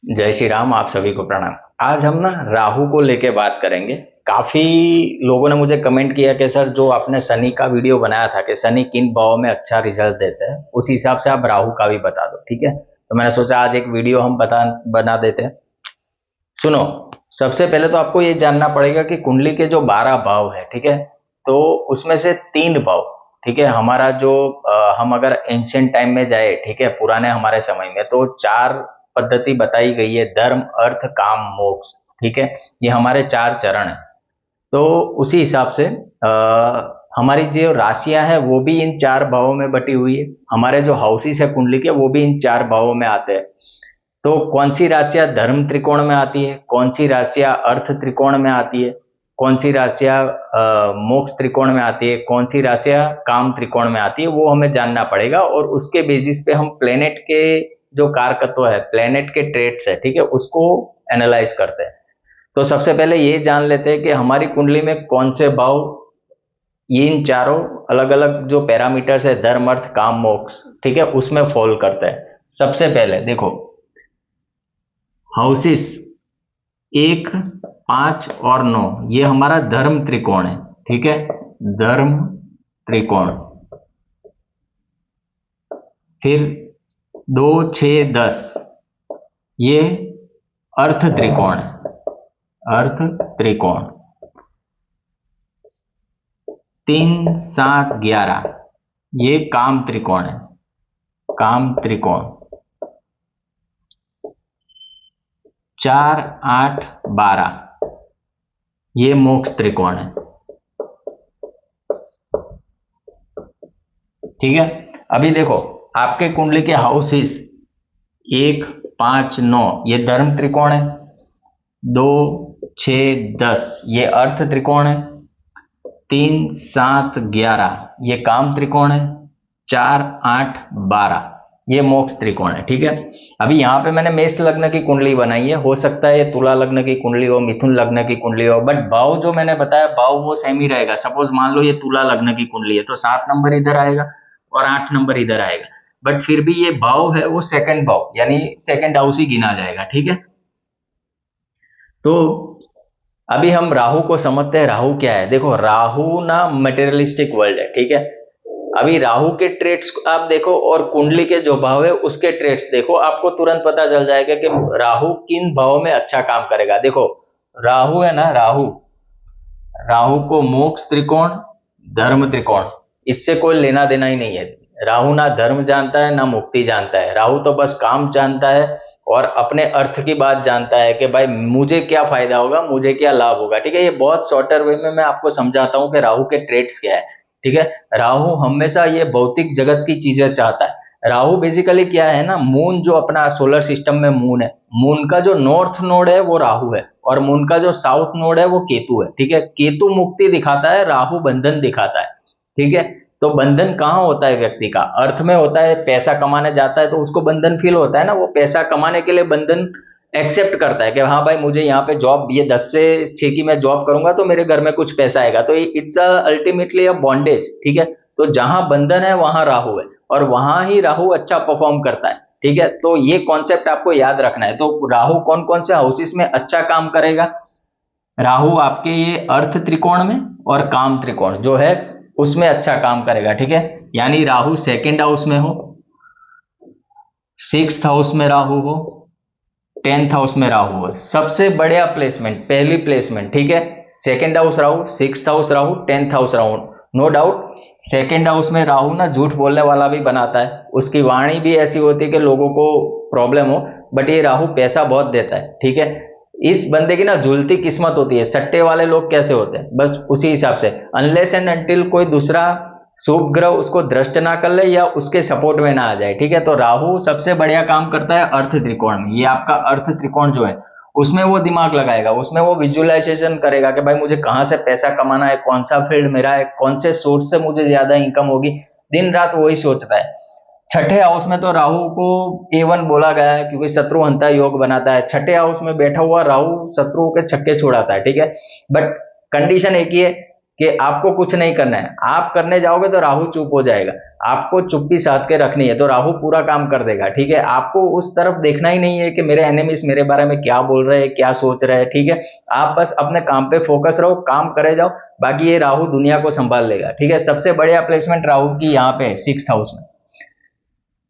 जय श्री राम। आप सभी को प्रणाम। आज हम ना राहु को लेके बात करेंगे। काफी लोगों ने मुझे कमेंट किया कि सर जो आपने शनि का वीडियो बनाया था कि शनि किन भावों में अच्छा रिजल्ट देते हैं, उस हिसाब से आप राहु का भी बता दो। ठीक है, तो मैंने सोचा आज एक वीडियो हम बना देते हैं। सुनो, सबसे पहले तो आपको ये जानना पड़ेगा कि कुंडली के जो 12 भाव है, ठीक है, तो उसमें से 3 भाव, ठीक है, हमारा जो हम अगर एंशियंट टाइम में जाए, ठीक है, पुराने हमारे समय में, तो 4 पद्धति बताई गई है: धर्म, अर्थ, काम, मोक्ष। ठीक है, ये हमारे 4 चरण है। तो उसी हिसाब से हमारी जो राशियां हैं वो भी इन 4 भावों में बटी हुई है। हमारे जो हाउसेस है कुंडली के, वो भी इन 4 भावों में आते हैं। तो कौन सी राशियां धर्म त्रिकोण में आती है, कौन सी राशियां अर्थ त्रिकोण में आती है, कौन सी राशियां मोक्ष त्रिकोण में आती है, कौन सी राशियां काम त्रिकोण में आती है, वो हमें जानना पड़ेगा। और उसके बेसिस पे हम प्लेनेट के जो कारकत्व है, प्लेनेट के ट्रेट्स है, ठीक है, उसको एनालाइज करते हैं। तो सबसे पहले ये जान लेते हैं कि हमारी कुंडली में कौन से भाव ये इन चारों अलग अलग जो पैरामीटर्स है, धर्म, अर्थ, काम, मोक्ष, ठीक है, उसमें फॉल करते हैं। सबसे पहले देखो, हाउसेस 1, 5 और 9, ये हमारा धर्म त्रिकोण है। ठीक है, धर्म त्रिकोण। फिर 2, 6, 10, ये अर्थ त्रिकोण है, अर्थ त्रिकोण। 3, 7, 11, ये काम त्रिकोण है, काम त्रिकोण। 4, 8, 12, ये मोक्ष त्रिकोण है। ठीक है, अभी देखो, आपके कुंडली के हाउसेस 1, 5, 9, ये धर्म त्रिकोण है। 2, 6, 10, ये अर्थ त्रिकोण है। 3, 7, 11, ये काम त्रिकोण है। 4, 8, 12, ये मोक्ष त्रिकोण है। ठीक है, अभी यहाँ पे मैंने मेष लग्न की कुंडली बनाई है। हो सकता है ये तुला लग्न की कुंडली हो, मिथुन लग्न की कुंडली हो, बट भाव जो मैंने बताया, भाव वो सेम ही रहेगा। सपोज मान लो ये तुला लग्न की कुंडली है, तो 7 नंबर इधर आएगा और 8 नंबर इधर आएगा, बट फिर भी ये भाव है वो सेकंड भाव, यानी सेकंड हाउस ही गिना जाएगा। ठीक है, तो अभी हम राहु को समझते हैं। राहु क्या है? देखो, राहु ना मटेरियलिस्टिक वर्ल्ड है। ठीक है, अभी राहु के ट्रेड्स आप देखो और कुंडली के जो भाव है उसके ट्रेड्स देखो, आपको तुरंत पता चल जाएगा कि राहु किन भावों में अच्छा काम करेगा। देखो, राहु है ना, राहु, राहु को मोक्ष त्रिकोण, धर्म त्रिकोण, इससे कोई लेना देना ही नहीं है। राहु ना धर्म जानता है ना मुक्ति जानता है। राहु तो बस काम जानता है और अपने अर्थ की बात जानता है कि भाई मुझे क्या फायदा होगा, मुझे क्या लाभ होगा। ठीक है, ये बहुत शॉर्टर वे में मैं आपको समझाता हूं कि राहु के ट्रेड्स क्या है। ठीक है, राहु हमेशा ये भौतिक जगत की चीजें चाहता है। राहु बेसिकली क्या है ना, मून जो अपना सोलर सिस्टम में मून है, मून का जो नॉर्थ नोड है वो राहु है और मून का जो साउथ नोड है वो केतु है। ठीक है, केतु मुक्ति दिखाता है, राहु बंधन दिखाता है। ठीक है, तो बंधन कहाँ होता है व्यक्ति का? अर्थ में होता है। पैसा कमाने जाता है तो उसको बंधन फील होता है ना, वो पैसा कमाने के लिए बंधन एक्सेप्ट करता है कि हाँ भाई मुझे यहाँ पे जॉब, ये 10 से 6 की मैं जॉब करूंगा तो मेरे घर में कुछ पैसा आएगा। तो इट्स अल्टीमेटली अ बॉन्डेज। ठीक है, तो जहां बंधन है वहां राहु है और वहां ही राहु अच्छा परफॉर्म करता है। ठीक है, तो ये कॉन्सेप्ट आपको याद रखना है। तो राहु कौन कौन से हाउसेस में अच्छा काम करेगा? राहु आपके ये अर्थ त्रिकोण में और काम त्रिकोण जो है उसमें अच्छा काम करेगा। ठीक है, यानी राहु सेकंड हाउस में हो, 6th हाउस में राहु हो, 10th हाउस में राहु हो, सबसे बढ़िया प्लेसमेंट, पहली प्लेसमेंट। ठीक है, second house Rahu, 6th house Rahu, 10th house Rahu. No doubt, second house में राहु ना झूठ बोलने वाला भी बनाता है, उसकी वाणी भी ऐसी होती है कि लोगों को प्रॉब्लम हो, बट ये राहु पैसा बहुत देता है। ठीक है, इस बंदे की ना झूलती किस्मत होती है। सट्टे वाले लोग कैसे होते हैं, बस उसी हिसाब से, अनलेस एंड अनटिल कोई दूसरा शुभ ग्रह उसको दृष्ट ना कर ले या उसके सपोर्ट में ना आ जाए। ठीक है, तो राहु सबसे बढ़िया काम करता है अर्थ त्रिकोण में। ये आपका अर्थ त्रिकोण जो है उसमें वो दिमाग लगाएगा, उसमें वो विजुअलाइजेशन करेगा कि भाई मुझे कहाँ से पैसा कमाना है, कौन सा फील्ड मेरा है, कौन से सोर्स से मुझे ज्यादा इनकम होगी, दिन रात वही सोचता है। छठे हाउस में तो राहु को A1 बोला गया है क्योंकि शत्रु हंता योग बनाता है। छठे हाउस में बैठा हुआ राहु शत्रुओं के छक्के छुड़ाता है। ठीक है, बट कंडीशन एक ही है, कि आपको कुछ नहीं करना है, आप करने जाओगे तो राहु चुप हो जाएगा, आपको चुप्पी साध के रखनी है तो राहु पूरा काम कर देगा। ठीक है, आपको उस तरफ देखना ही नहीं है कि मेरे एनिमीज मेरे बारे में क्या बोल रहे हैं, क्या सोच रहे हैं। ठीक है, आप बस अपने काम पे फोकस रहो, काम करे जाओ, बाकी ये राहु दुनिया को संभाल लेगा। ठीक है, सबसे बढ़िया प्लेसमेंट राहु की यहाँ पे है 6th हाउस में।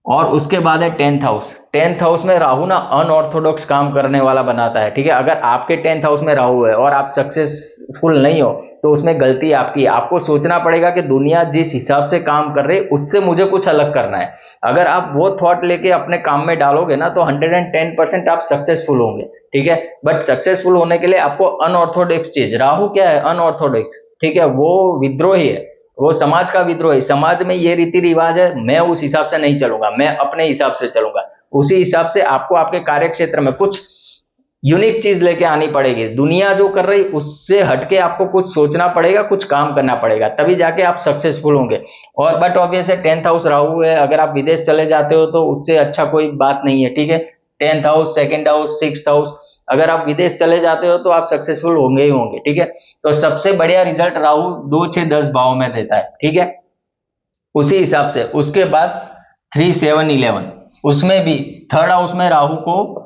और उसके बाद है 10th हाउस। 10th हाउस में राहु ना अनऑर्थोडॉक्स काम करने वाला बनाता है। ठीक है, अगर आपके 10th हाउस में राहु है और आप सक्सेसफुल नहीं हो तो उसमें गलती आपकी है। आपको सोचना पड़ेगा कि दुनिया जिस हिसाब से काम कर रही है उससे मुझे कुछ अलग करना है। अगर आप वो थॉट लेके अपने काम में डालोगे ना तो 110% आप सक्सेसफुल होंगे। ठीक है, बट सक्सेसफुल होने के लिए आपको अनऑर्थोडॉक्स चीज, राहु क्या है, अनऑर्थोडॉक्स। ठीक है, वो विद्रोही है, वो समाज का विद्रोही। समाज में ये रीति रिवाज है, मैं उस हिसाब से नहीं चलूंगा, मैं अपने हिसाब से चलूंगा। उसी हिसाब से आपको आपके कार्य क्षेत्र में कुछ यूनिक चीज लेके आनी पड़ेगी। दुनिया जो कर रही उससे हटके आपको कुछ सोचना पड़ेगा, कुछ काम करना पड़ेगा, तभी जाके आप सक्सेसफुल होंगे। और बट ऑब्वियस है 10th हाउस राहु है, अगर आप विदेश चले जाते हो तो उससे अच्छा कोई बात नहीं है। ठीक है, 10th house, 2nd house, 6th house, अगर आप विदेश चले जाते हो तो आप सक्सेसफुल होंगे ही होंगे। ठीक है, तो सबसे बढ़िया रिजल्ट राहु 2, 6, 10 भाव में देता है। ठीक है, उसी हिसाब से उसके बाद 3, 7, 11 उसमें भी 3rd हाउस में राहु को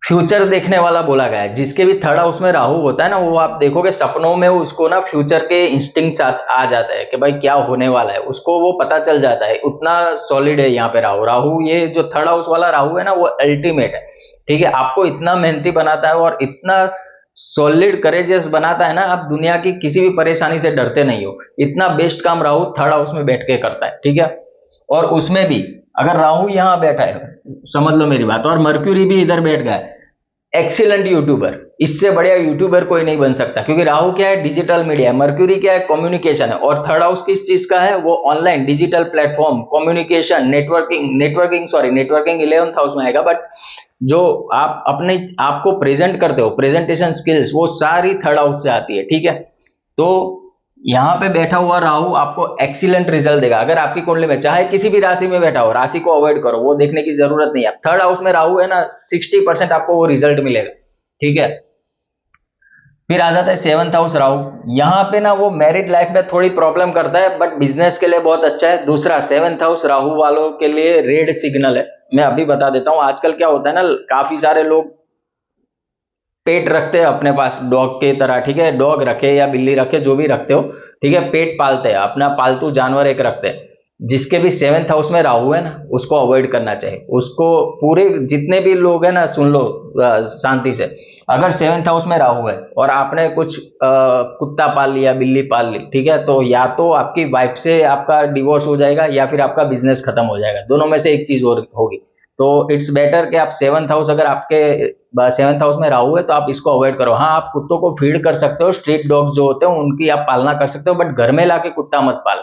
फ्यूचर देखने वाला बोला गया है। जिसके भी 3rd हाउस में राहु होता है ना, वो आप देखोगे सपनों में उसको ना फ्यूचर के इंस्टिंक्ट आ जाता है कि भाई क्या होने वाला है, उसको वो पता चल जाता है। उतना सॉलिड है यहाँ पे राहु। राहु ये जो 3rd हाउस वाला राहु है ना, वो अल्टीमेट है। ठीक है, आपको इतना मेहनती बनाता है और इतना सॉलिड करेजियस बनाता है ना, आप दुनिया की किसी भी परेशानी से डरते नहीं हो। इतना बेस्ट काम राहु 3rd हाउस में बैठ के करता है। ठीक है, और उसमें भी अगर राहु यहां बैठा है, समझ लो मेरी बात, और मर्क्यूरी भी इधर बैठ गया है, एक्सीलेंट यूट्यूबर। इससे बढ़िया यूट्यूबर कोई नहीं बन सकता, क्योंकि राहु क्या है, डिजिटल मीडिया, मर्क्यूरी क्या है, कम्युनिकेशन है, और 3rd हाउस किस चीज का है, वो online digital platform, communication, networking 11th house में आएगा। बट जो आप अपने आपको प्रेजेंट करते हो, प्रेजेंटेशन स्किल्स, वो सारी 3rd हाउस से आती है। ठीक है, तो यहां पे बैठा हुआ राहु आपको एक्सीलेंट रिजल्ट देगा। अगर आपकी कुंडली में चाहे किसी भी राशि में बैठा हो, राशि को अवॉइड करो, वो देखने की जरूरत नहीं है। 3rd हाउस में राहु है ना, 60% आपको वो रिजल्ट मिलेगा। ठीक है, फिर आ जाता है 7th हाउस राहु। यहां पे ना वो मैरिड लाइफ में थोड़ी प्रॉब्लम करता है, बट बिजनेस के लिए बहुत अच्छा है। दूसरा, 7th हाउस राहु वालों के लिए रेड सिग्नल है। मैं अभी बता देता हूं, आजकल क्या होता है ना, काफी सारे लोग पेट रखते हैं अपने पास डॉग के तरह। ठीक है, डॉग रखे या बिल्ली रखे, जो भी रखते हो, ठीक है, पेट पालते हैं, अपना पालतू जानवर एक रखते हैं। जिसके भी 7th हाउस में राहु है ना, उसको अवॉइड करना चाहिए। उसको पूरे जितने भी लोग हैं ना, सुन लो शांति से, अगर 7th हाउस में राहु है और आपने कुछ कुत्ता पाल लिया, बिल्ली पाल ली, ठीक है, तो या तो आपकी वाइफ से आपका डिवोर्स हो जाएगा या फिर आपका बिजनेस खत्म हो जाएगा, दोनों में से एक चीज और होगी। तो इट्स बेटर कि आप 7th हाउस, अगर आपके 7th हाउस में राहु है तो आप इसको अवॉइड करो। हाँ, आप कुत्तों को फीड कर सकते हो, स्ट्रीट डॉग जो होते हैं उनकी आप पालना कर सकते हो, बट घर में लाके कुत्ता मत पाल।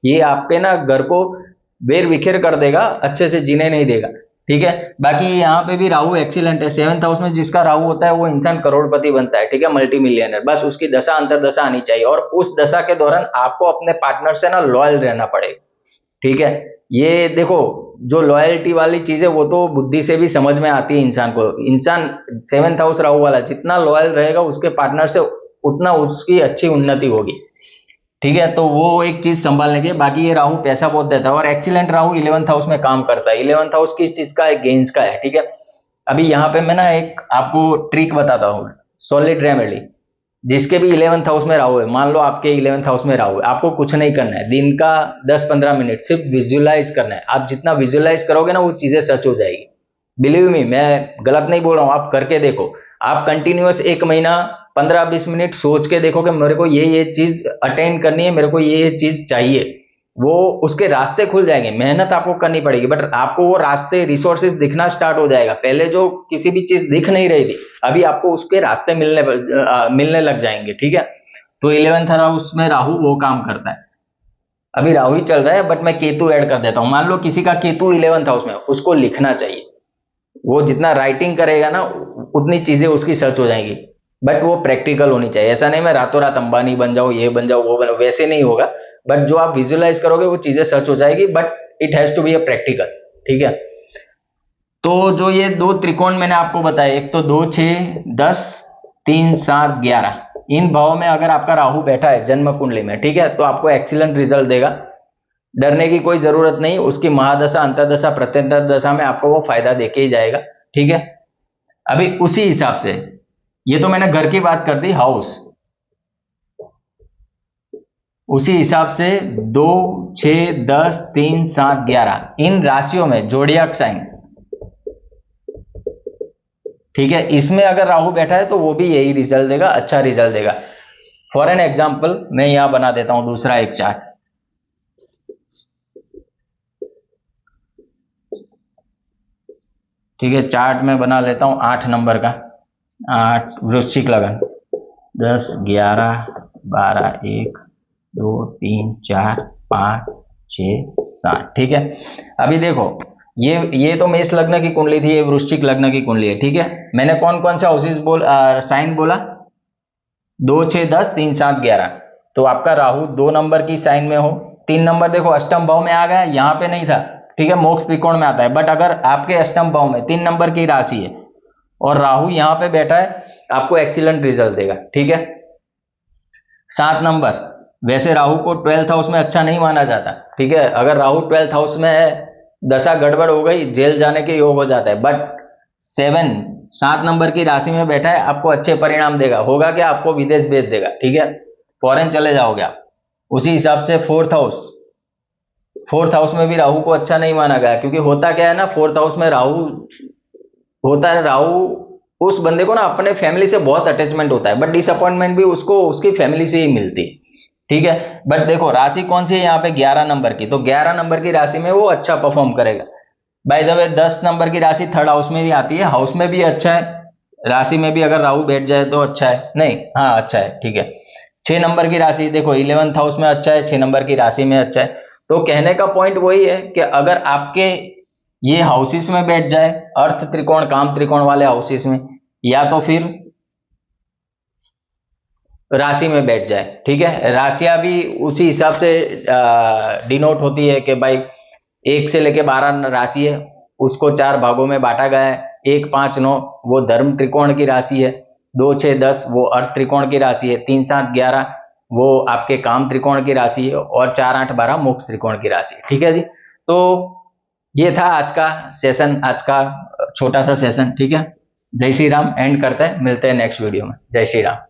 ये आपके ना घर को बेर विखेर कर देगा, अच्छे से जीने नहीं देगा। ठीक है, बाकी यहाँ पे भी राहु एक्सीलेंट है। 7th हाउस में जिसका राहु होता है वो इंसान करोड़पति बनता है। ठीक है, मल्टी मिलियनर। बस उसकी दशा अंतरदशा आनी चाहिए, और उस दशा के दौरान आपको अपने पार्टनर से ना लॉयल रहना पड़ेगा। ठीक है, ये देखो, जो लॉयल्टी वाली चीज है वो तो बुद्धि से भी समझ में आती है इंसान को। इंसान 7th हाउस राहु वाला जितना लॉयल रहेगा उसके पार्टनर से, उतना उसकी अच्छी उन्नति होगी। ठीक है, तो वो एक चीज संभालने की। बाकी ये राहु पैसा बहुत देता है, और एक्सीलेंट राहु 11th हाउस में काम करता है। 11th हाउस किस चीज का है, गेन्स का है। ठीक है, अभी यहाँ पे मैं ना एक आपको ट्रिक बताता हूँ, सॉलिड रेमेडी। जिसके भी 11th हाउस में राहु है, मान लो आपके 11th हाउस में राहु है, आपको कुछ नहीं करना है, दिन का 10-15 मिनट सिर्फ विजुअलाइज करना है। आप जितना विजुअलाइज करोगे ना, वो चीजें सच हो जाएगी। बिलीव मी, मैं गलत नहीं बोल रहा हूं, आप करके देखो। आप कंटिन्यूअस 1 महीना 15-20 मिनट सोच के देखो कि मेरे को ये चीज अटेंड करनी है, मेरे को ये चीज चाहिए, वो उसके रास्ते खुल जाएंगे। मेहनत आपको करनी पड़ेगी, बट आपको वो रास्ते, रिसोर्सेज दिखना स्टार्ट हो जाएगा। पहले जो किसी भी चीज दिख नहीं रही थी, अभी आपको उसके रास्ते मिलने लग जाएंगे। ठीक है, तो 11th हाउस में राहु वो काम करता है। अभी राहु ही चल रहा है, बट मैं केतु ऐड कर देता हूं। मान लो किसी का केतु 11th हाउस में, उसको लिखना चाहिए। वो जितना राइटिंग करेगा ना, उतनी चीजें उसकी सर्च हो जाएंगी, बट वो प्रैक्टिकल होनी चाहिए। ऐसा नहीं मैं रातों रात अंबानी बन जाऊं, ये बन जाऊं, वो बन, वैसे नहीं होगा। बट जो आप विजुअलाइज करोगे वो चीजें सर्च हो जाएगी, but it has to be a practical. ठीक है, तो जो ये 2 त्रिकोण मैंने आपको बताया, एक तो 2, 6, 10, 3, 7, 11, इन भाव में अगर आपका राहु बैठा है जन्म कुंडली में, ठीक है, तो आपको एक्सीलेंट रिजल्ट देगा, डरने की कोई जरूरत नहीं। उसकी महादशा, अंतरदशा, प्रत्यंतर दशा में आपको वो फायदा देके ही जाएगा, ठीक है। अभी उसी हिसाब से, ये तो मैंने घर की बात कर दी, हाउस, उसी हिसाब से 2, 6, 10, 3, 7, 11 इन राशियों में जोडियाक साइन, ठीक है, इसमें अगर राहु बैठा है तो वो भी यही रिजल्ट देगा, अच्छा रिजल्ट देगा। फॉर एन एग्जाम्पल मैं यहां बना देता हूं दूसरा एक चार्ट, ठीक है, चार्ट में बना लेता हूं 8 नंबर का, 8 वृश्चिक लगन, 10, 11, 12, 1, 2, 3, 4, 5, 6, 7, ठीक है। अभी देखो, ये तो मेष लग्न की कुंडली थी, ये वृश्चिक लग्न की कुंडली है, ठीक है। मैंने कौन कौन से हाउसेस साइन बोला, 2, 6, 10, 3, 7, 11, तो आपका राहु 2 नंबर की साइन में हो, 3 नंबर देखो अष्टम भाव में आ गया, यहां पे नहीं था, ठीक है, मोक्ष त्रिकोण में आता है, बट अगर आपके अष्टम भाव में 3 नंबर की राशि है और राहु यहां पे बैठा है, आपको एक्सीलेंट रिजल्ट देगा, ठीक है। 7 नंबर, वैसे राहु को 12th हाउस में अच्छा नहीं माना जाता, ठीक है, अगर राहु 12th हाउस में है, दशा गड़बड़ हो गई, जेल जाने के योग हो जाता है, बट 7 नंबर की राशि में बैठा है, आपको अच्छे परिणाम देगा, होगा क्या, आपको विदेश भेज देगा, ठीक है, फॉरेन चले जाओगे आप। उसी हिसाब से 4th हाउस में भी राहु को अच्छा नहीं माना गया, क्योंकि होता क्या है ना, 4th हाउस में राहु होता है, राहु उस बंदे को ना अपने फैमिली से बहुत अटैचमेंट होता है, बट डिसअपॉइंटमेंट भी उसको उसकी फैमिली से ही मिलती है, ठीक है। बट देखो राशि कौन सी है यहाँ पे, 11 नंबर की, तो 11 नंबर की राशि में वो अच्छा परफॉर्म करेगा। बाय द वे 10 नंबर की राशि 3rd हाउस में ही आती है, हाउस में भी अच्छा है, राशि में भी अगर राहु बैठ जाए तो अच्छा है, नहीं, हाँ अच्छा है, ठीक है। 6 नंबर की राशि देखो 11th हाउस में अच्छा है, 6 नंबर की राशि में अच्छा है। तो कहने का पॉइंट वही है कि अगर आपके ये हाउसेस में बैठ जाए, अर्थ त्रिकोण, काम त्रिकोण वाले हाउसेस में, या तो फिर राशि में बैठ जाए, ठीक है, राशियां भी उसी हिसाब से डिनोट होती है कि भाई 1 से लेके 12 राशि है, उसको 4 भागों में बांटा गया है, 1, 5, 9 वो धर्म त्रिकोण की राशि है, 2, 6, 10 वो अर्थ त्रिकोण की राशि है, 3, 7, 11 वो आपके काम त्रिकोण की राशि है, और 4, 8, 12 मोक्ष त्रिकोण की राशि है, ठीक है जी। तो ये था आज का सेशन, आज का छोटा सा सेशन, ठीक है। जय श्री राम, एंड करते हैं, मिलते हैं नेक्स्ट वीडियो में। जय श्री राम।